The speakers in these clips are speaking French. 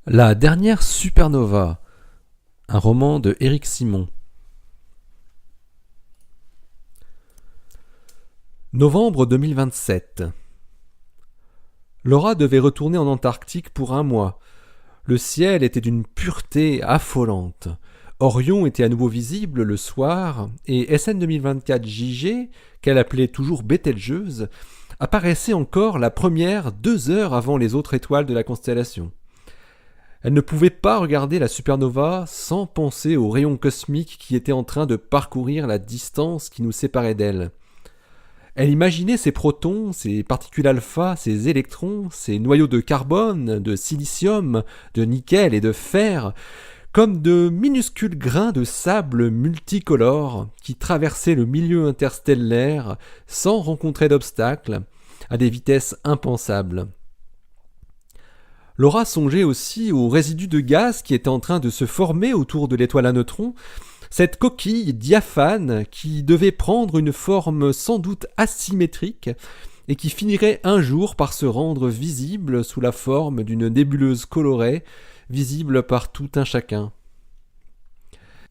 La dernière supernova, un roman de Éric Simon. Novembre 2027. Laura devait retourner en Antarctique pour un mois. Le ciel était d'une pureté affolante. Orion était à nouveau visible le soir et SN 2024 JG, qu'elle appelait toujours Bételgeuse, apparaissait encore la première 2 heures avant les autres étoiles de la constellation. Elle ne pouvait pas regarder la supernova sans penser aux rayons cosmiques qui étaient en train de parcourir la distance qui nous séparait d'elle. Elle imaginait ces protons, ces particules alpha, ces électrons, ces noyaux de carbone, de silicium, de nickel et de fer, comme de minuscules grains de sable multicolores qui traversaient le milieu interstellaire sans rencontrer d'obstacles, à des vitesses impensables. Laura songeait aussi aux résidus de gaz qui étaient en train de se former autour de l'étoile à neutrons, cette coquille diaphane qui devait prendre une forme sans doute asymétrique et qui finirait un jour par se rendre visible sous la forme d'une nébuleuse colorée, visible par tout un chacun.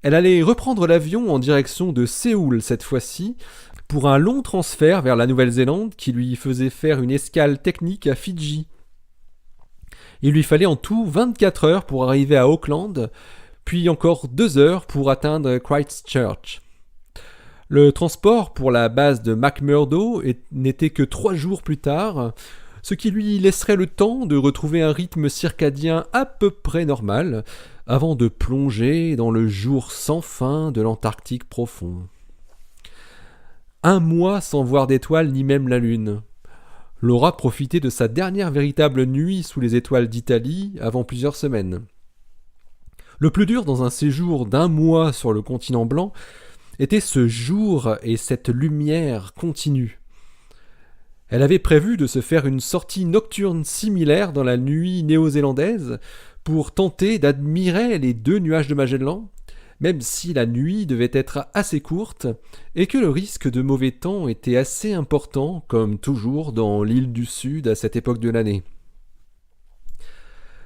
Elle allait reprendre l'avion en direction de Séoul cette fois-ci, pour un long transfert vers la Nouvelle-Zélande qui lui faisait faire une escale technique à Fidji. Il lui fallait en tout 24 heures pour arriver à Auckland, puis encore 2 heures pour atteindre Christchurch. Le transport pour la base de McMurdo n'était que 3 jours plus tard, ce qui lui laisserait le temps de retrouver un rythme circadien à peu près normal, avant de plonger dans le jour sans fin de l'Antarctique profond. 1 mois sans voir d'étoiles ni même la lune. Laura profitait de sa dernière véritable nuit sous les étoiles d'Italie avant plusieurs semaines. Le plus dur dans un séjour d'1 mois sur le continent blanc était ce jour et cette lumière continue. Elle avait prévu de se faire une sortie nocturne similaire dans la nuit néo-zélandaise pour tenter d'admirer les 2 nuages de Magellan, même si la nuit devait être assez courte et que le risque de mauvais temps était assez important, comme toujours dans l'île du Sud à cette époque de l'année.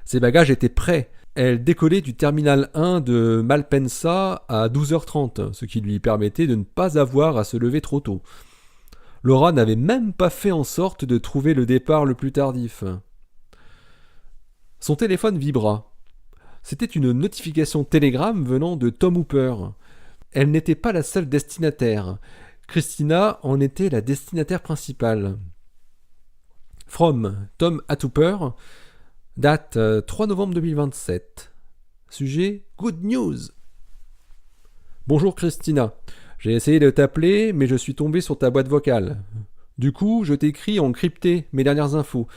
Ses bagages étaient prêts. Elle décollait du terminal 1 de Malpensa à 12h30, ce qui lui permettait de ne pas avoir à se lever trop tôt. Laura n'avait même pas fait en sorte de trouver le départ le plus tardif. Son téléphone vibra. C'était une notification Telegram venant de Tom Hooper. Elle n'était pas la seule destinataire. Christina en était la destinataire principale. From Tom at Hooper, date 3 novembre 2027. Sujet Good News. Bonjour Christina. J'ai essayé de t'appeler, mais je suis tombé sur ta boîte vocale. Du coup, je t'écris en crypté mes dernières infos.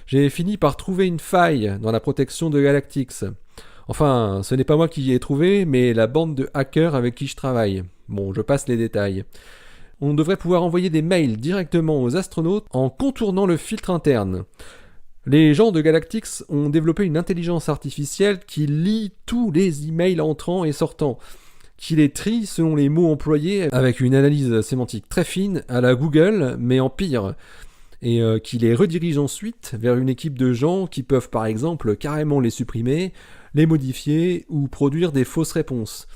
J'ai fini par trouver une faille dans la protection de Galactix. Enfin, ce n'est pas moi qui y ai trouvé, mais la bande de hackers avec qui je travaille. Bon, je passe les détails. On devrait pouvoir envoyer des mails directement aux astronautes en contournant le filtre interne. Les gens de Galactix ont développé une intelligence artificielle qui lit tous les emails entrants et sortants, qui les trie selon les mots employés avec une analyse sémantique très fine à la Google, mais en pire, et qui les redirige ensuite vers une équipe de gens qui peuvent par exemple carrément les supprimer, les modifier ou produire des fausses réponses.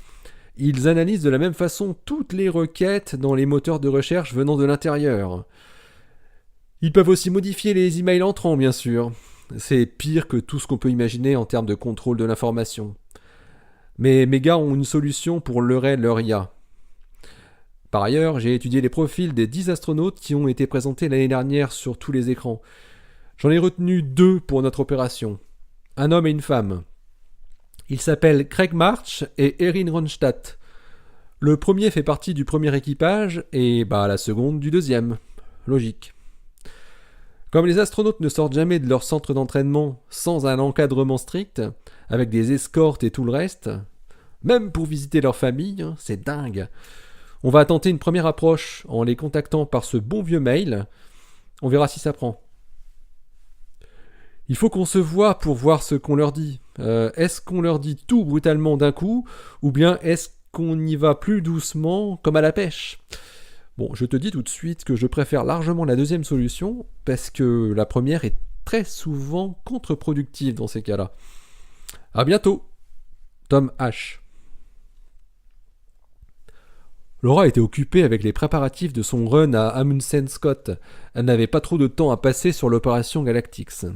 Ils analysent de la même façon toutes les requêtes dans les moteurs de recherche venant de l'intérieur. Ils peuvent aussi modifier les emails entrants, bien sûr. C'est pire que tout ce qu'on peut imaginer en termes de contrôle de l'information. Mais mes gars ont une solution pour leurrer leur IA. Par ailleurs, j'ai étudié les profils des 10 astronautes qui ont été présentés l'année dernière sur tous les écrans. J'en ai retenu 2 pour notre opération. Un homme et une femme. Ils s'appellent Craig March et Erin Ronstadt. Le premier fait partie du premier équipage et la seconde du deuxième. Logique. Comme les astronautes ne sortent jamais de leur centre d'entraînement sans un encadrement strict, avec des escortes et tout le reste, même pour visiter leur famille, c'est dingue. On va tenter une première approche en les contactant par ce bon vieux mail. On verra si ça prend. Il faut qu'on se voie pour voir ce qu'on leur dit. Est-ce qu'on leur dit tout brutalement d'un coup, ou bien est-ce qu'on y va plus doucement comme à la pêche ? Bon, je te dis tout de suite que je préfère largement la deuxième solution, parce que la première est très souvent contre-productive dans ces cas-là. À bientôt, Tom H. Laura était occupée avec les préparatifs de son run à Amundsen Scott. Elle n'avait pas trop de temps à passer sur l'opération Galactix.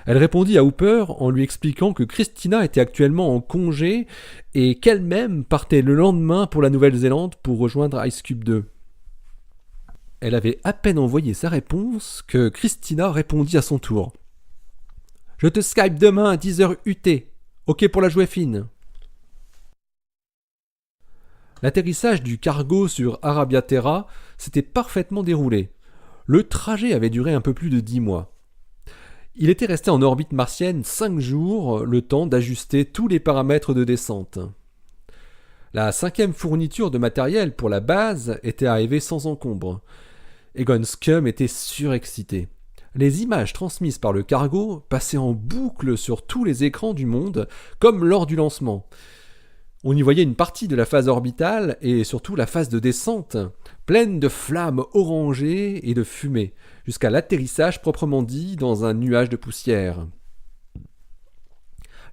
Elle répondit à Hooper en lui expliquant que Christina était actuellement en congé et qu'elle-même partait le lendemain pour la Nouvelle-Zélande pour rejoindre Ice Cube 2. Elle avait à peine envoyé sa réponse que Christina répondit à son tour. « Je te Skype demain à 10h UT. Ok pour la jouer fine. » L'atterrissage du cargo sur Arabia Terra s'était parfaitement déroulé. Le trajet avait duré un peu plus de 10 mois. Il était resté en orbite martienne 5 jours, le temps d'ajuster tous les paramètres de descente. La 5e fourniture de matériel pour la base était arrivée sans encombre. Egon Scum était surexcité. Les images transmises par le cargo passaient en boucle sur tous les écrans du monde, comme lors du lancement. On y voyait une partie de la phase orbitale et surtout la phase de descente, pleine de flammes orangées et de fumée, jusqu'à l'atterrissage proprement dit dans un nuage de poussière.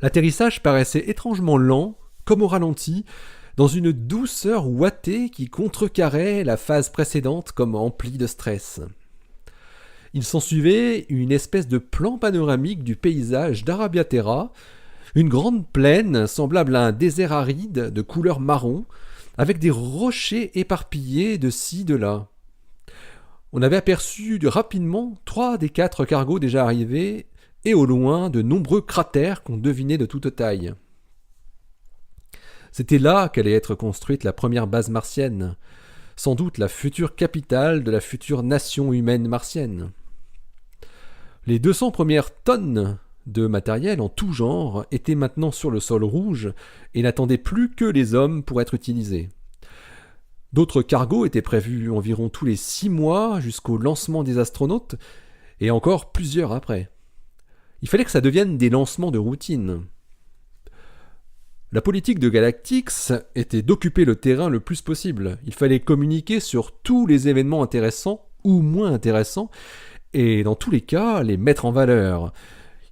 L'atterrissage paraissait étrangement lent, comme au ralenti, dans une douceur ouatée qui contrecarrait la phase précédente comme emplie de stress. Il s'ensuivait une espèce de plan panoramique du paysage d'Arabia Terra, une grande plaine semblable à un désert aride de couleur marron, avec des rochers éparpillés de ci, de là. On avait aperçu rapidement 3 des 4 cargos déjà arrivés, et au loin de nombreux cratères qu'on devinait de toute taille. C'était là qu'allait être construite la première base martienne, sans doute la future capitale de la future nation humaine martienne. Les 200 premières tonnes de matériel en tout genre étaient maintenant sur le sol rouge et n'attendaient plus que les hommes pour être utilisés. D'autres cargos étaient prévus environ tous les 6 mois jusqu'au lancement des astronautes et encore plusieurs après. Il fallait que ça devienne des lancements de routine. La politique de Galactix était d'occuper le terrain le plus possible. Il fallait communiquer sur tous les événements intéressants ou moins intéressants et dans tous les cas les mettre en valeur.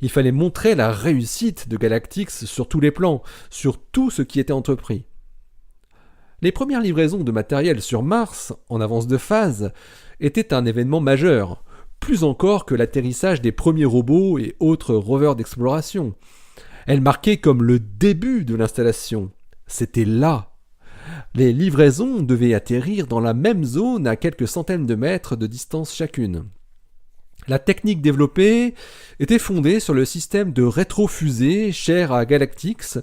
Il fallait montrer la réussite de Galactix sur tous les plans, sur tout ce qui était entrepris. Les premières livraisons de matériel sur Mars, en avance de phase, étaient un événement majeur, plus encore que l'atterrissage des premiers robots et autres rovers d'exploration. Elles marquaient comme le début de l'installation. C'était là. Les livraisons devaient atterrir dans la même zone à quelques centaines de mètres de distance chacune. La technique développée était fondée sur le système de rétrofusée cher à Galactix,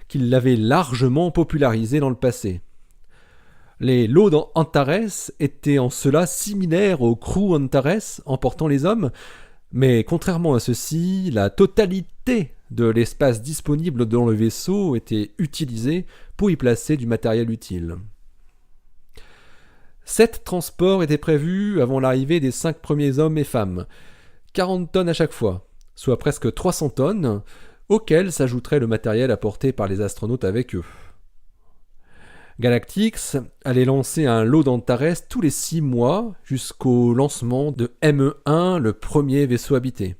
qui l'avait largement popularisé dans le passé. Les lots Antares étaient en cela similaires aux crews Antares emportant les hommes, mais contrairement à ceci, la totalité de l'espace disponible dans le vaisseau était utilisée pour y placer du matériel utile. 7 transports étaient prévus avant l'arrivée des 5 premiers hommes et femmes, 40 tonnes à chaque fois, soit presque 300 tonnes, auxquelles s'ajouterait le matériel apporté par les astronautes avec eux. Galactix allait lancer un lot d'Antares tous les 6 mois jusqu'au lancement de ME1, le premier vaisseau habité.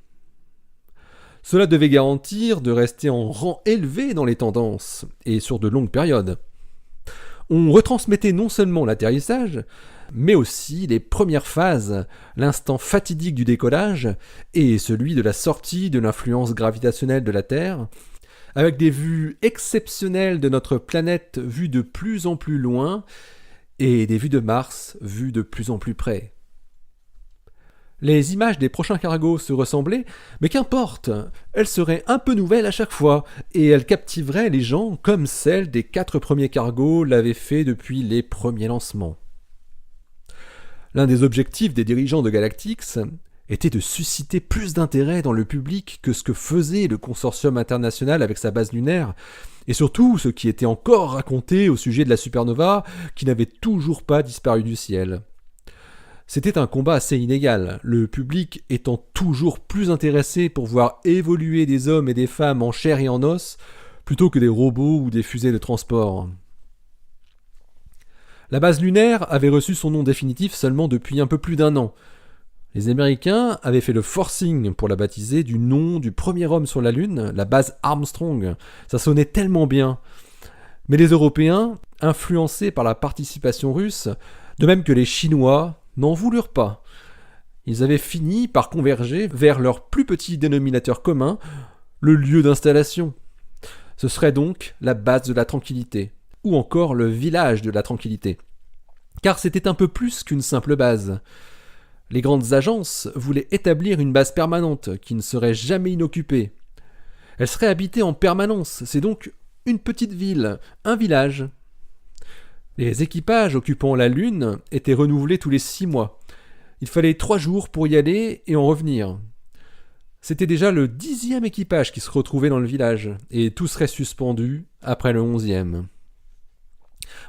Cela devait garantir de rester en rang élevé dans les tendances, et sur de longues périodes. On retransmettait non seulement l'atterrissage, mais aussi les premières phases, l'instant fatidique du décollage et celui de la sortie de l'influence gravitationnelle de la Terre, avec des vues exceptionnelles de notre planète vues de plus en plus loin et des vues de Mars vues de plus en plus près. Les images des prochains cargos se ressemblaient, mais qu'importe, elles seraient un peu nouvelles à chaque fois, et elles captiveraient les gens comme celles des 4 premiers cargos l'avaient fait depuis les premiers lancements. L'un des objectifs des dirigeants de Galactix était de susciter plus d'intérêt dans le public que ce que faisait le consortium international avec sa base lunaire, et surtout ce qui était encore raconté au sujet de la supernova qui n'avait toujours pas disparu du ciel. C'était un combat assez inégal, le public étant toujours plus intéressé pour voir évoluer des hommes et des femmes en chair et en os, plutôt que des robots ou des fusées de transport. La base lunaire avait reçu son nom définitif seulement depuis un peu plus d'1 an. Les Américains avaient fait le forcing pour la baptiser du nom du premier homme sur la Lune, la base Armstrong. Ça sonnait tellement bien. Mais les Européens, influencés par la participation russe, de même que les Chinois, n'en voulurent pas. Ils avaient fini par converger vers leur plus petit dénominateur commun, le lieu d'installation. Ce serait donc la base de la tranquillité, ou encore le village de la tranquillité. Car c'était un peu plus qu'une simple base. Les grandes agences voulaient établir une base permanente qui ne serait jamais inoccupée. Elle serait habitée en permanence, c'est donc une petite ville, un village. Les équipages occupant la Lune étaient renouvelés tous les 6 mois. Il fallait 3 jours pour y aller et en revenir. C'était déjà le 10e équipage qui se retrouvait dans le village, et tout serait suspendu après le 11e.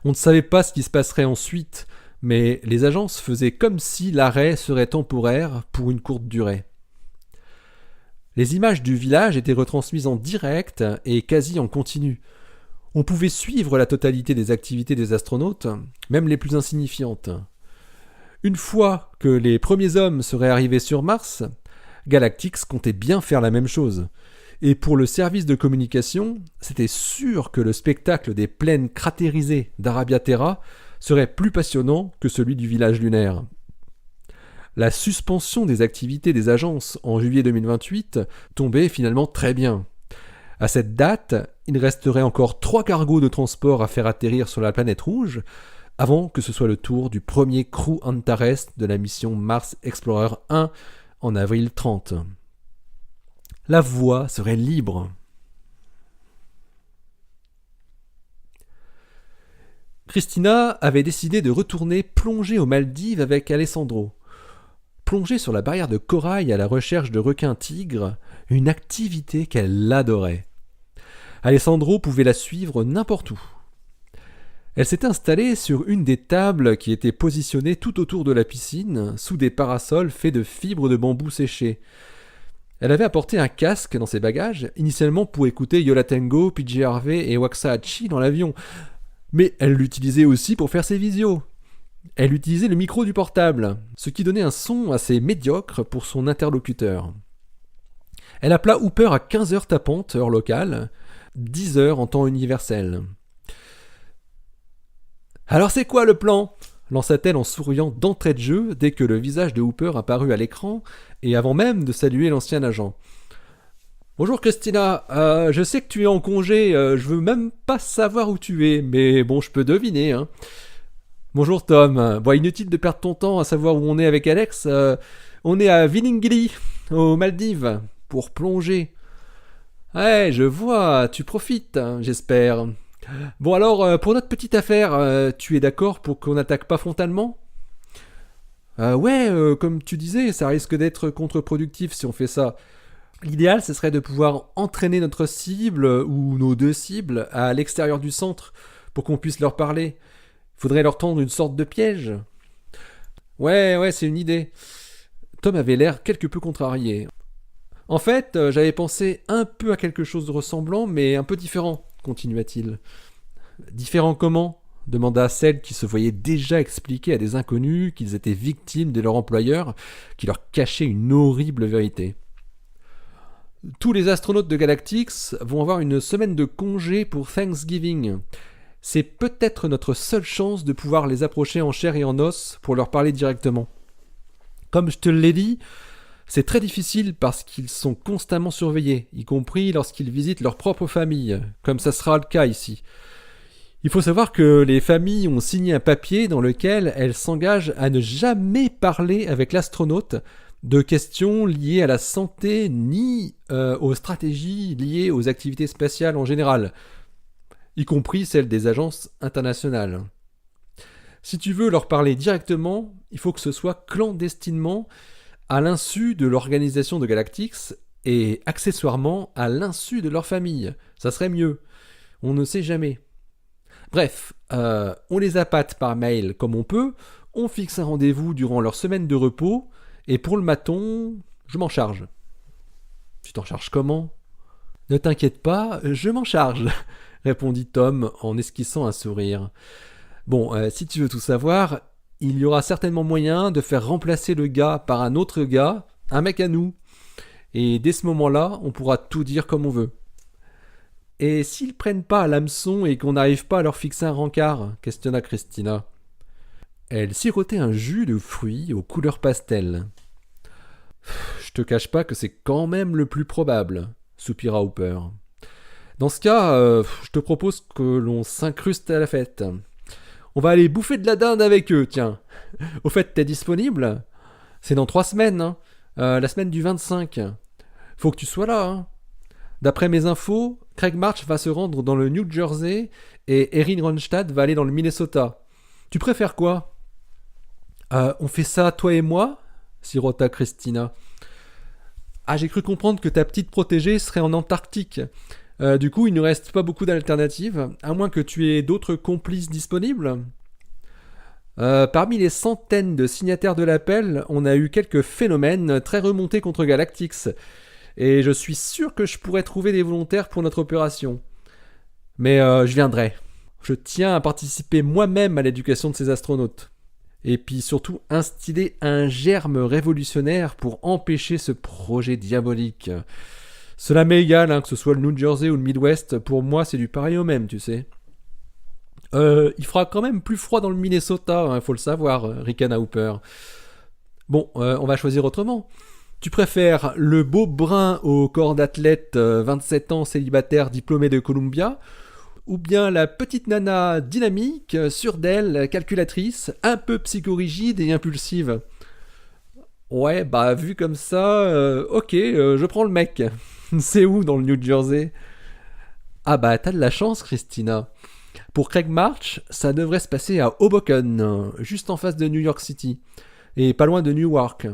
On ne savait pas ce qui se passerait ensuite, mais les agences faisaient comme si l'arrêt serait temporaire pour une courte durée. Les images du village étaient retransmises en direct et quasi en continu. On pouvait suivre la totalité des activités des astronautes, même les plus insignifiantes. Une fois que les premiers hommes seraient arrivés sur Mars, Galactix comptait bien faire la même chose. Et pour le service de communication, c'était sûr que le spectacle des plaines cratérisées d'Arabia Terra serait plus passionnant que celui du village lunaire. La suspension des activités des agences en juillet 2028 tombait finalement très bien. À cette date, il resterait encore 3 cargos de transport à faire atterrir sur la planète rouge avant que ce soit le tour du premier crew Antares de la mission Mars Explorer 1 en avril 30. La voie serait libre. Christina avait décidé de retourner plonger aux Maldives avec Alessandro. Plonger sur la barrière de corail à la recherche de requins-tigres, une activité qu'elle adorait. Alessandro pouvait la suivre n'importe où. Elle s'est installée sur une des tables qui étaient positionnées tout autour de la piscine, sous des parasols faits de fibres de bambou séchées. Elle avait apporté un casque dans ses bagages, initialement pour écouter Yo La Tengo, PJ Harvey et Waxahachie dans l'avion. Mais elle l'utilisait aussi pour faire ses visios. Elle utilisait le micro du portable, ce qui donnait un son assez médiocre pour son interlocuteur. Elle appela Hooper à 15h tapantes, heure locale, 10h en temps universel. « Alors c'est quoi le plan ?» lança-t-elle en souriant d'entrée de jeu dès que le visage de Hooper apparut à l'écran et avant même de saluer l'ancien agent. « Bonjour Christina, je sais que tu es en congé, je veux même pas savoir où tu es, mais bon, je peux deviner, hein. Bonjour Tom, bon, inutile de perdre ton temps à savoir où on est avec Alex, on est à Vilingili, aux Maldives, pour plonger. Ouais, je vois, tu profites, hein, j'espère. Bon alors, pour notre petite affaire, tu es d'accord pour qu'on n'attaque pas frontalement ? Ouais, comme tu disais, ça risque d'être contre-productif si on fait ça. L'idéal, ce serait de pouvoir entraîner notre cible, ou nos 2 cibles, à l'extérieur du centre, pour qu'on puisse leur parler. Il faudrait leur tendre une sorte de piège. Ouais, c'est une idée. Tom avait l'air quelque peu contrarié. En fait, j'avais pensé un peu à quelque chose de ressemblant, mais un peu différent, continua-t-il. Différent comment ? Demanda celle qui se voyait déjà expliquer à des inconnus qu'ils étaient victimes de leur employeur, qui leur cachait une horrible vérité. Tous les astronautes de Galactix vont avoir une semaine de congé pour Thanksgiving. C'est peut-être notre seule chance de pouvoir les approcher en chair et en os pour leur parler directement. Comme je te l'ai dit, c'est très difficile parce qu'ils sont constamment surveillés, y compris lorsqu'ils visitent leur propre famille, comme ça sera le cas ici. Il faut savoir que les familles ont signé un papier dans lequel elles s'engagent à ne jamais parler avec l'astronaute de questions liées à la santé ni aux stratégies liées aux activités spatiales en général, y compris celles des agences internationales. Si tu veux leur parler directement, il faut que ce soit clandestinement, à l'insu de l'organisation de Galactix et accessoirement à l'insu de leur famille. Ça serait mieux. On ne sait jamais. Bref, on les appâte par mail comme on peut, on fixe un rendez-vous durant leur semaine de repos, et pour le maton, je m'en charge. Tu t'en charges comment ? Ne t'inquiète pas, je m'en charge, répondit Tom en esquissant un sourire. Bon, si tu veux tout savoir, il y aura certainement moyen de faire remplacer le gars par un autre gars, un mec à nous. Et dès ce moment-là, on pourra tout dire comme on veut. Et s'ils prennent pas à l'hameçon et qu'on n'arrive pas à leur fixer un rencard, questionna Christina. Elle sirotait un jus de fruits aux couleurs pastel. Je te cache pas que c'est quand même le plus probable, soupira Hooper. Dans ce cas, je te propose que l'on s'incruste à la fête. On va aller bouffer de la dinde avec eux, tiens. Au fait, t'es disponible ? C'est dans 3 semaines, hein. La semaine du 25. Faut que tu sois là, hein. D'après mes infos, Craig March va se rendre dans le New Jersey et Erin Ronstadt va aller dans le Minnesota. Tu préfères quoi ? On fait ça, toi et moi ? Sirota Christina. Ah, j'ai cru comprendre que ta petite protégée serait en Antarctique. Du coup, il ne reste pas beaucoup d'alternatives, à moins que tu aies d'autres complices disponibles. Parmi les centaines de signataires de l'appel, on a eu quelques phénomènes très remontés contre Galactix. Et je suis sûr que je pourrais trouver des volontaires pour notre opération. Mais je viendrai. Je tiens à participer moi-même à l'éducation de ces astronautes. Et puis surtout instiller un germe révolutionnaire pour empêcher ce projet diabolique. Cela m'est égal, hein, que ce soit le New Jersey ou le Midwest, pour moi c'est du pareil au même, tu sais. Il fera quand même plus froid dans le Minnesota, hein, faut le savoir, ricana Hooper. Bon, on va choisir autrement. Tu préfères le beau brun au corps d'athlète, 27 ans, célibataire, diplômé de Columbia, ou bien la petite nana dynamique, sûre d'elle, calculatrice, un peu psychorigide et impulsive ? Ouais, bah vu comme ça, ok, je prends le mec. C'est où dans le New Jersey ? Ah bah t'as de la chance, Christina. Pour Craig March, ça devrait se passer à Hoboken, juste en face de New York City, et pas loin de Newark.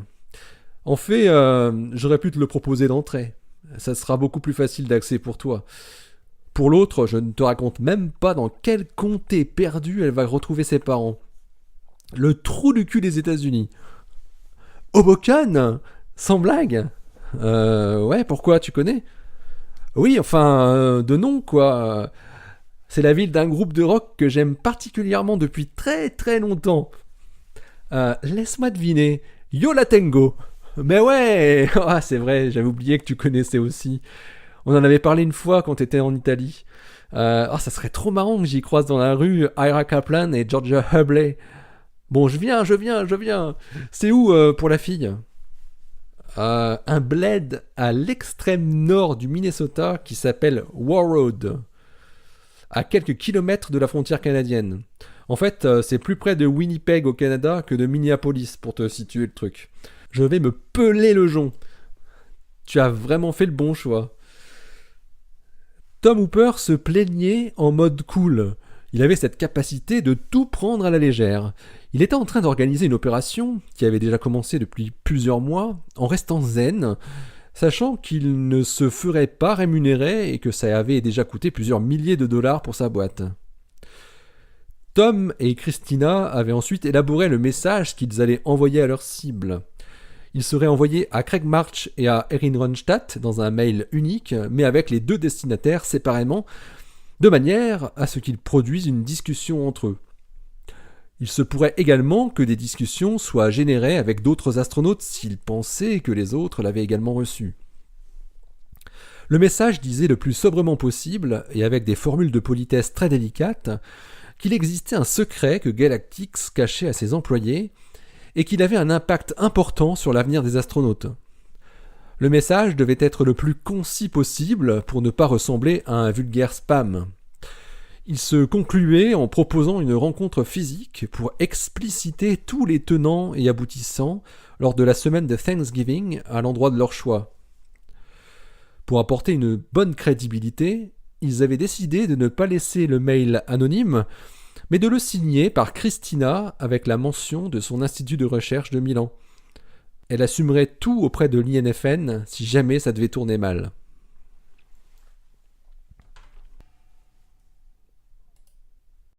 En fait, j'aurais pu te le proposer d'entrée. Ça sera beaucoup plus facile d'accès pour toi. Pour l'autre, je ne te raconte même pas dans quel comté perdu elle va retrouver ses parents. Le trou du cul des États-Unis. Hoboken ? Sans blague ? Ouais, pourquoi, tu connais ? Oui, enfin, de nom, quoi. C'est la ville d'un groupe de rock que j'aime particulièrement depuis très très longtemps. Laisse-moi deviner. Yo la Tengo. Mais ouais. Ah, c'est vrai, j'avais oublié que tu connaissais aussi. On en avait parlé une fois quand t'étais en Italie. Ça serait trop marrant que j'y croise dans la rue Ira Kaplan et Georgia Hubley. Bon, je viens. C'est où pour la fille ? Un bled à l'extrême nord du Minnesota qui s'appelle Warroad, à quelques kilomètres de la frontière canadienne. En fait, c'est plus près de Winnipeg au Canada que de Minneapolis, pour te situer le truc. Je vais me peler le jonc. Tu as vraiment fait le bon choix. Tom Hooper se plaignait en mode cool. Il avait cette capacité de tout prendre à la légère. Il était en train d'organiser une opération, qui avait déjà commencé depuis plusieurs mois, en restant zen, sachant qu'il ne se ferait pas rémunérer et que ça avait déjà coûté plusieurs milliers de dollars pour sa boîte. Tom et Christina avaient ensuite élaboré le message qu'ils allaient envoyer à leur cible. Il serait envoyé à Craig March et à Erin Ronstadt dans un mail unique, mais avec les deux destinataires séparément, de manière à ce qu'ils produisent une discussion entre eux. Il se pourrait également que des discussions soient générées avec d'autres astronautes s'ils pensaient que les autres l'avaient également reçu. Le message disait le plus sobrement possible, et avec des formules de politesse très délicates, qu'il existait un secret que Galactix cachait à ses employés, et qu'il avait un impact important sur l'avenir des astronautes. Le message devait être le plus concis possible pour ne pas ressembler à un vulgaire spam. Il se concluait en proposant une rencontre physique pour expliciter tous les tenants et aboutissants lors de la semaine de Thanksgiving à l'endroit de leur choix. Pour apporter une bonne crédibilité, ils avaient décidé de ne pas laisser le mail anonyme, mais de le signer par Christina avec la mention de son institut de recherche de Milan. Elle assumerait tout auprès de l'INFN si jamais ça devait tourner mal.